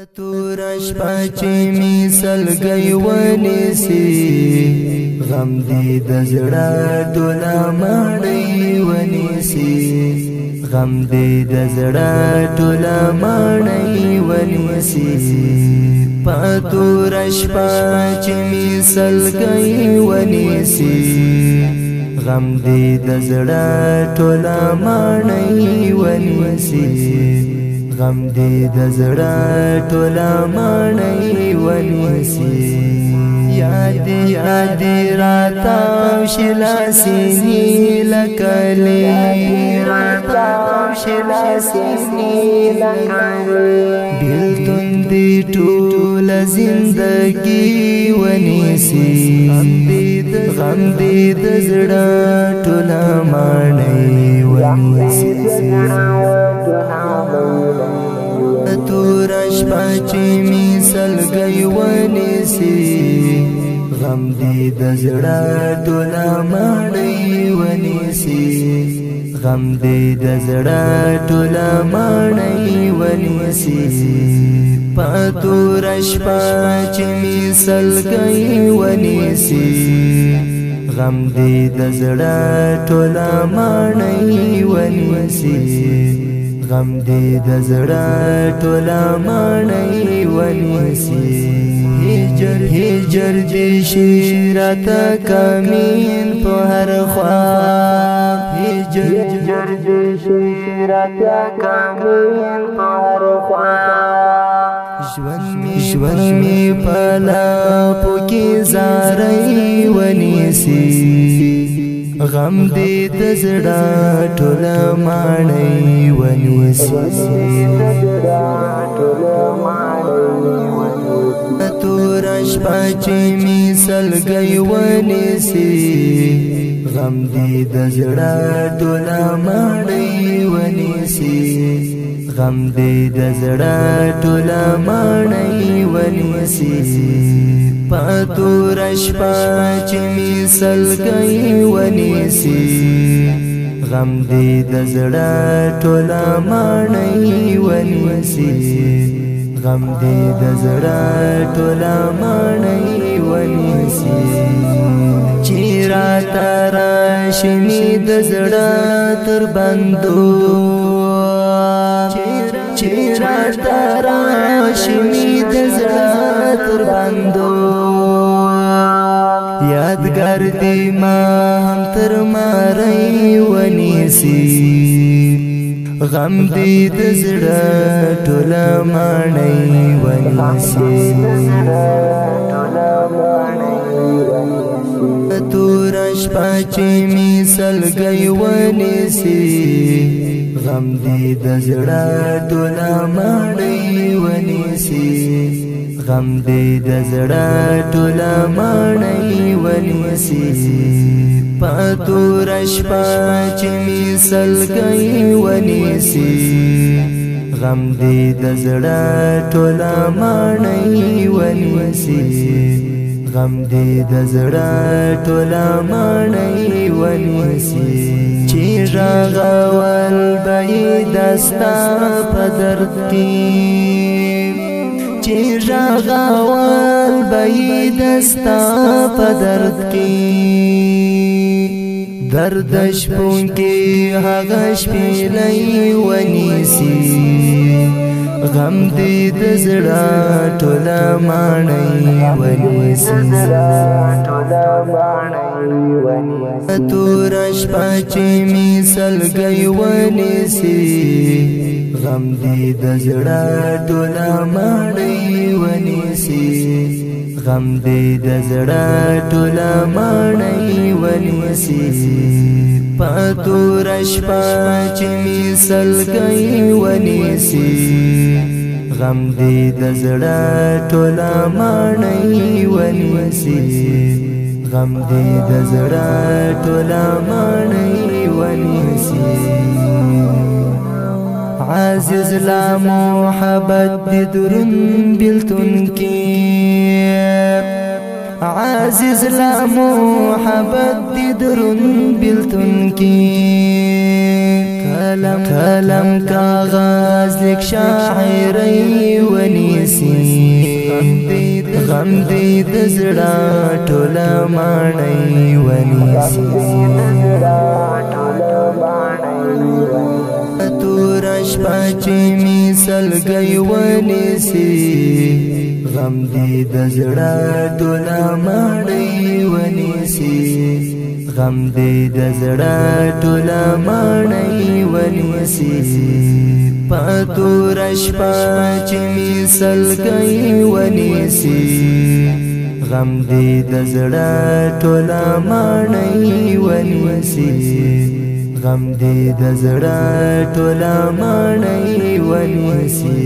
تورش پاچی می سلګي ونیسي غم دې د زړه ټوله ماړی ونیسي غم دې د زړه ټوله ماړی ونیسي تورش پاچی می سلګي ونیسي غم دې د زړه ټوله ماړی ونیسي غم دې د زړه ټوله ماړی ونیسي یاد راته شلاسي لکلي بیلتون دې ټوله زندګي ونیسي غم دې د زړه ټوله ماړی ونیسي تورش پاچی می سلګي ونیسي غم دې د زړه ټوله ماړی ونیسي غم دې د زړه ټوله ماړی ونیسي تورش پاچی می سلګي ونیسي غم دې د زړه ټوله ماړی ونیسي غم دې د زړه ټوله ماړی ونیسي هجر دې شي راته کمین په هر خوا هجر دې شي راته کمین په هر خوا ژوند می پلا پوکي زاري ونیسي غم دې د زړه ټوله ماړی ونیسي تورش پاچی می سلګي ونیسي غم دې د زړه ټوله ماړی ونیسي غم دې د زړه ټوله ماړی ونیسي تورش پاچی می سلګي ونیسي غم دې د زړه ټوله ماړی ونیسي غم دې د زړه ټوله ماړی ونیسي چې راته راشي مې د زړه تر بندو چې راته راشي مې د زړه تر بندو یادګار دې ما هم تر ماړی ونیسي غم دې د زړه ټوله ماړی ونیسي تورش پاچی می سلګي ونیسي غم دې د زړه ټوله ماړی ونیسي غم دې د زړه ټوله ماړی ونیسي تورش پاچی می سلګي ونیسي غم دې د زړه ټوله ماړی ونیسي غم دې د زړه ټوله ماړی ونیسي چې راغول به دستا په درد کې چې راغول به دستا په درد کې درد شپون کې هغه شپېلۍ ونیسي غم دې د زړه ټوله ماړی ونیسي تورش پاچی می سلګي ونیسي غم دې د زړه ټوله ماړی ونیسي غم دې د زړه ټوله ماړی ونیسي تورش پاچی می سلګي ونیسي غم دې د زړه ټوله ماړی ونیسي غم دې د زړه ټوله ماړی ونیسي عزیز لا محبت دې درون بیلتون کې عزیز لا محبت دې درون بیلتون کې کلم کاغذ لك شاعري ونيس غم دې د زړه ټوله ماڼۍ ونیسي توره شپه چې مې سلګۍ ونیسي غم دې د زړه ټوله ماڼۍ ونیسي غم دې د زړه ټوله ماڼۍ ونیسي په توره شپه چې مې سلګۍ ونیسي غم دې د زړه ټوله ماڼۍ ونیسي غم دې د زړه ټوله ماڼۍ ونیسي